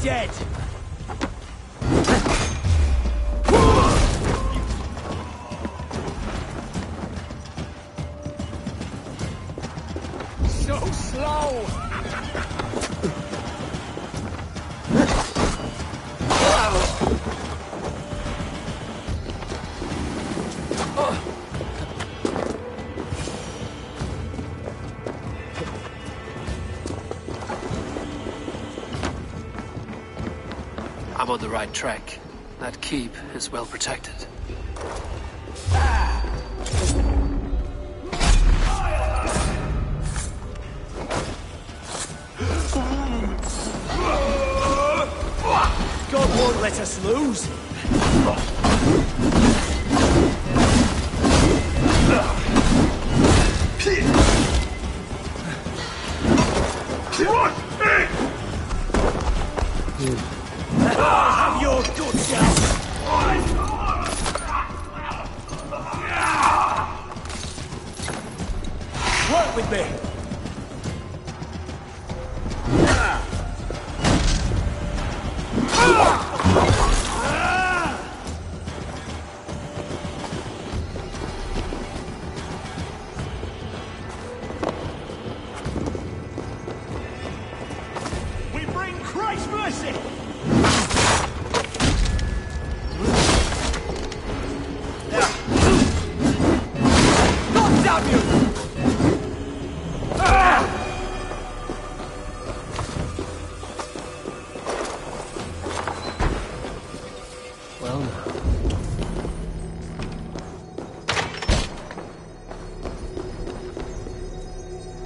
Dead! So slow! I'm on the right track. That keep is well protected. God won't let us lose. Have your good self. Work with me. We bring Christ's mercy. God damn you! Well now.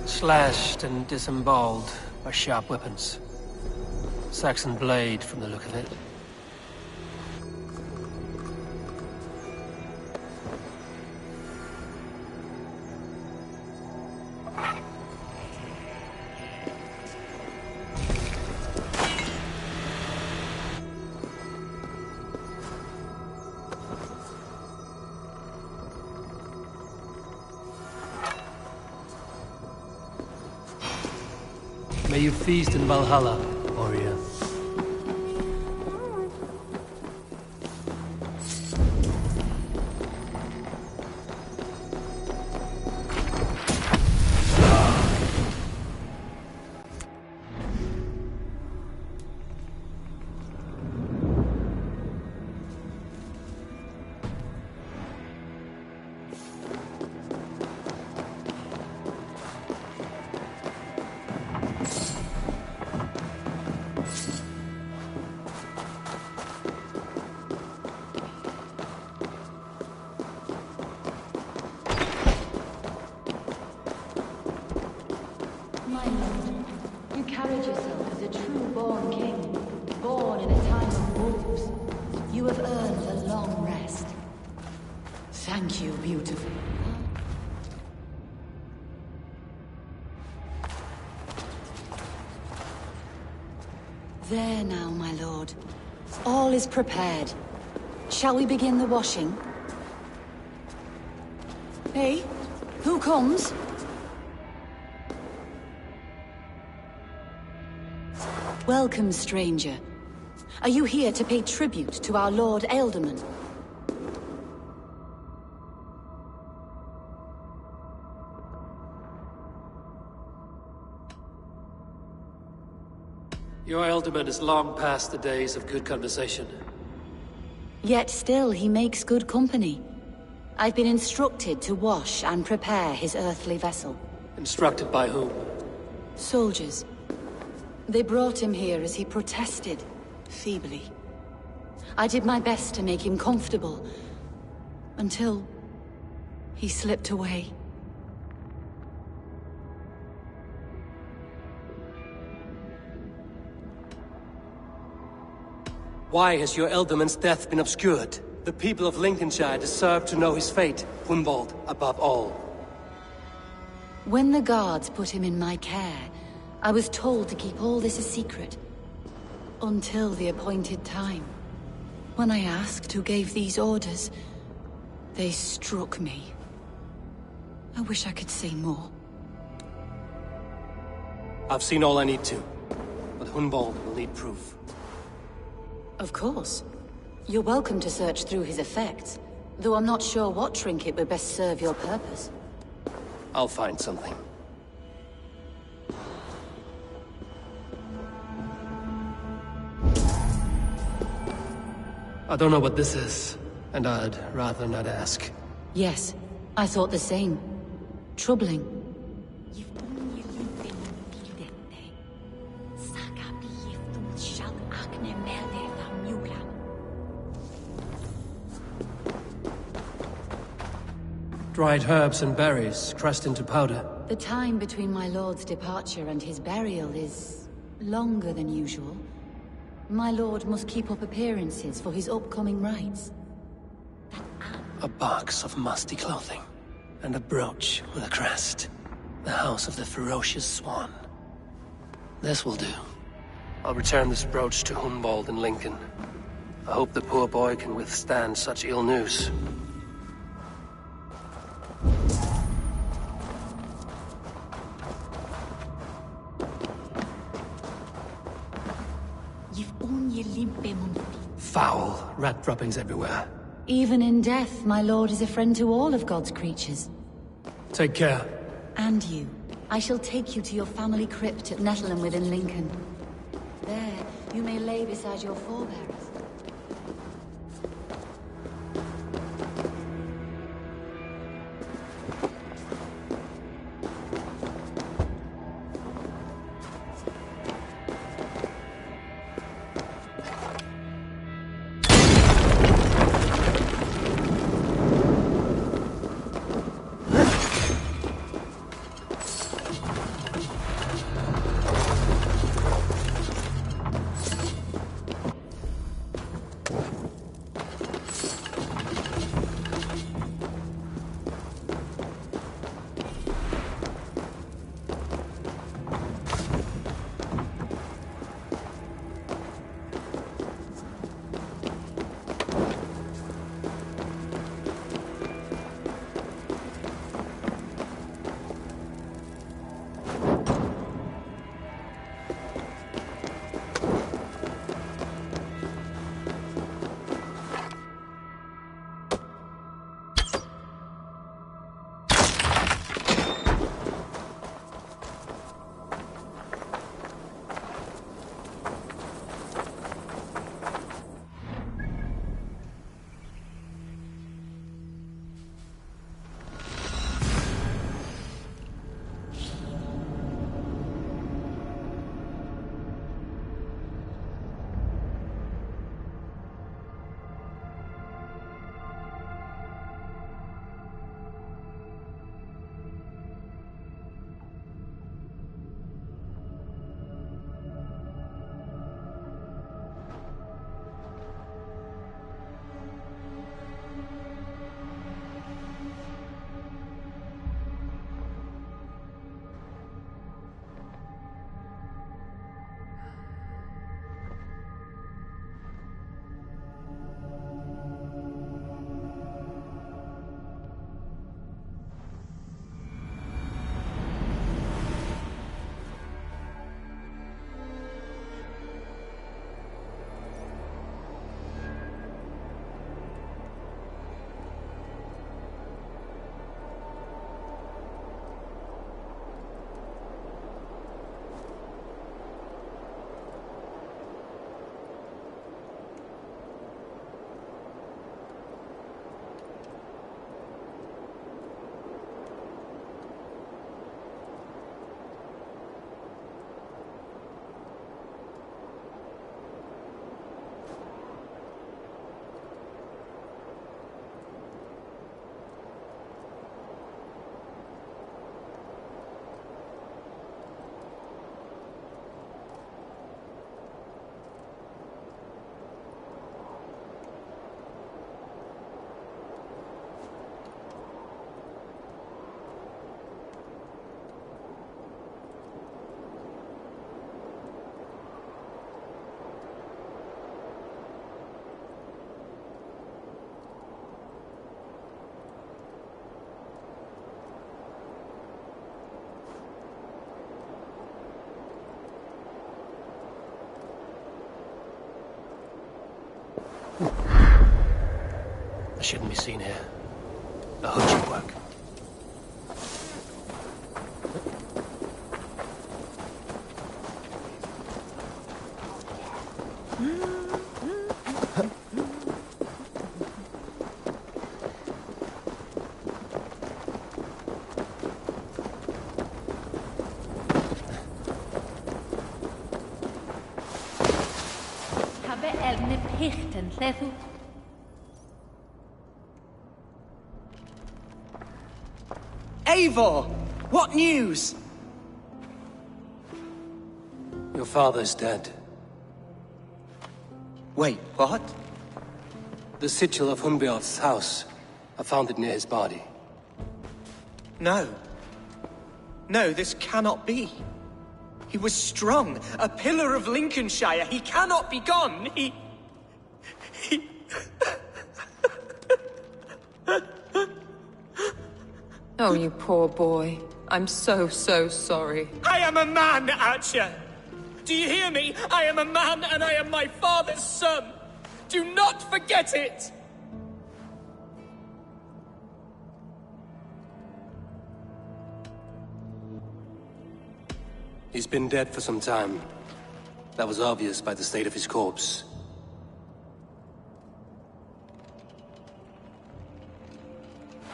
Slashed and disemboweled by sharp weapons. Saxon blade from the look of it. May you feast in Valhalla, warrior. My lord, you carried yourself as a true-born king, born in a time of wolves. You have earned a long rest. Thank you, beautiful. There now, my lord. All is prepared. Shall we begin the washing? Hey, who comes? Welcome, stranger. Are you here to pay tribute to our Lord Ealdorman? Your Ealdorman is long past the days of good conversation. Yet still he makes good company. I've been instructed to wash and prepare his earthly vessel. Instructed by whom? Soldiers. They brought him here as he protested, feebly. I did my best to make him comfortable, until he slipped away. Why has your Ealdorman's death been obscured? The people of Lincolnshire deserve to know his fate, Hunwald above all. When the guards put him in my care, I was told to keep all this a secret. Until the appointed time. When I asked who gave these orders, they struck me. I wish I could say more. I've seen all I need to, but Hunwald will need proof. Of course. You're welcome to search through his effects, though I'm not sure what trinket would best serve your purpose. I'll find something. I don't know what this is, and I'd rather not ask. Yes, I thought the same. Troubling. Dried herbs and berries crushed into powder. The time between my lord's departure and his burial is longer than usual. My lord must keep up appearances for his upcoming rites. A box of musty clothing, and a brooch with a crest. The house of the ferocious swan. This will do. I'll return this brooch to Hunwald in Lincoln. I hope the poor boy can withstand such ill news. Foul rat droppings everywhere. Even in death, my lord is a friend to all of God's creatures. Take care. And you. I shall take you to your family crypt at Nettleton within Lincoln. There, you may lay beside your forebearers. I shouldn't be seen here. The hood should work. Eivor! What news? Your father's dead. Wait, what? The sigil of Hunbeorth's house. I found it near his body. No. No, this cannot be. He was strong, a pillar of Lincolnshire. He cannot be gone. He... Oh, you poor boy. I'm so sorry. I am a man, Archer! Do you hear me? I am a man and I am my father's son! Do not forget it! He's been dead for some time. That was obvious by the state of his corpse.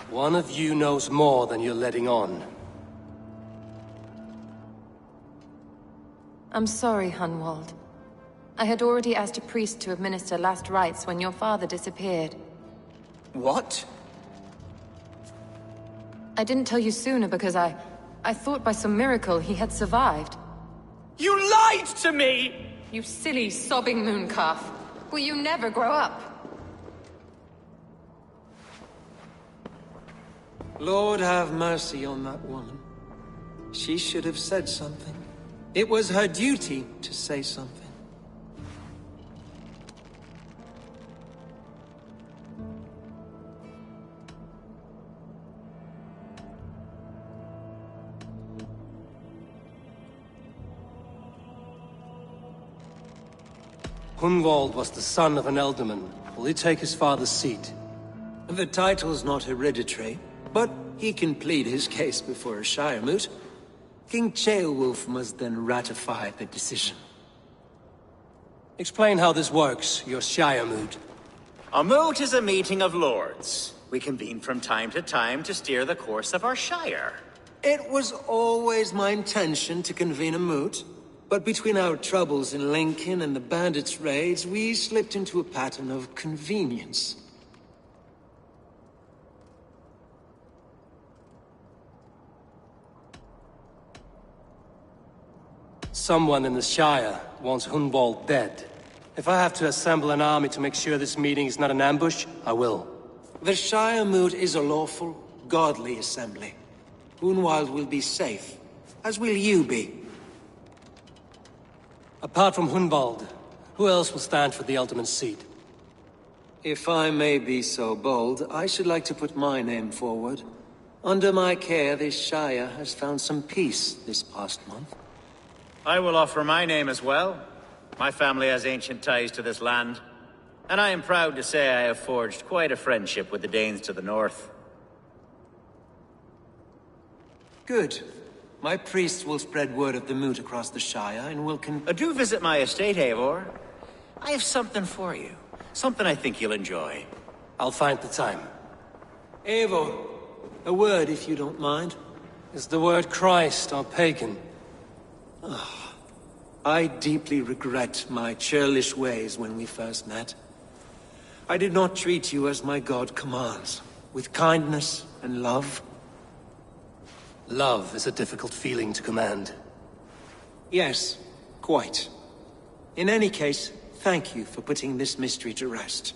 One of you knows more than you're letting on. I'm sorry, Hunwald. I had already asked a priest to administer last rites when your father disappeared. What? I didn't tell you sooner because I thought by some miracle he had survived. You lied to me! You silly, sobbing mooncalf. Will you never grow up? Lord have mercy on that woman. She should have said something. It was her duty to say something. Hunwald was the son of an ealdorman. Will he take his father's seat? The title's not hereditary, but he can plead his case before a Shire moot. King Ceolwulf must then ratify the decision. Explain how this works, your Shire moot. A moot is a meeting of lords. We convene from time to time to steer the course of our Shire. It was always my intention to convene a moot, but between our troubles in Lincoln and the bandits' raids, we slipped into a pattern of convenience. Someone in the Shire wants Hunwald dead. If I have to assemble an army to make sure this meeting is not an ambush, I will. The Shire moot is a lawful, godly assembly. Hunwald will be safe, as will you be. Apart from Hunwald, who else will stand for the Ealdorman's seat? If I may be so bold, I should like to put my name forward. Under my care, this Shire has found some peace this past month. I will offer my name as well. My family has ancient ties to this land, and I am proud to say I have forged quite a friendship with the Danes to the north. Good. My priest will spread word of the moot across the Shire, and will Do visit my estate, Eivor. I have something for you. Something I think you'll enjoy. I'll find the time. Eivor, a word if you don't mind. Is the word Christ or pagan? I deeply regret my churlish ways when we first met. I did not treat you as my god commands, with kindness and love. Love is a difficult feeling to command. Yes, quite. In any case, thank you for putting this mystery to rest.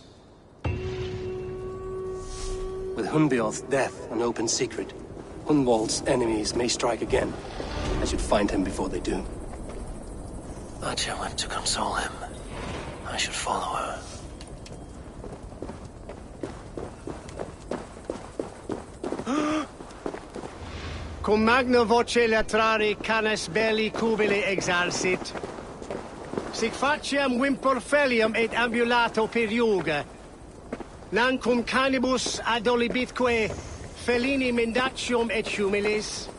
With Hunbeorth's death an open secret, Hunwald's enemies may strike again. I should find him before they do. Archer went to console him. I should follow her. Cum magna voce latrari canes belli cubili exarsit. Sic faciem wimperfelium et ambulato per iuga. Non cum canibus adolibitque felini mendatium et humilis.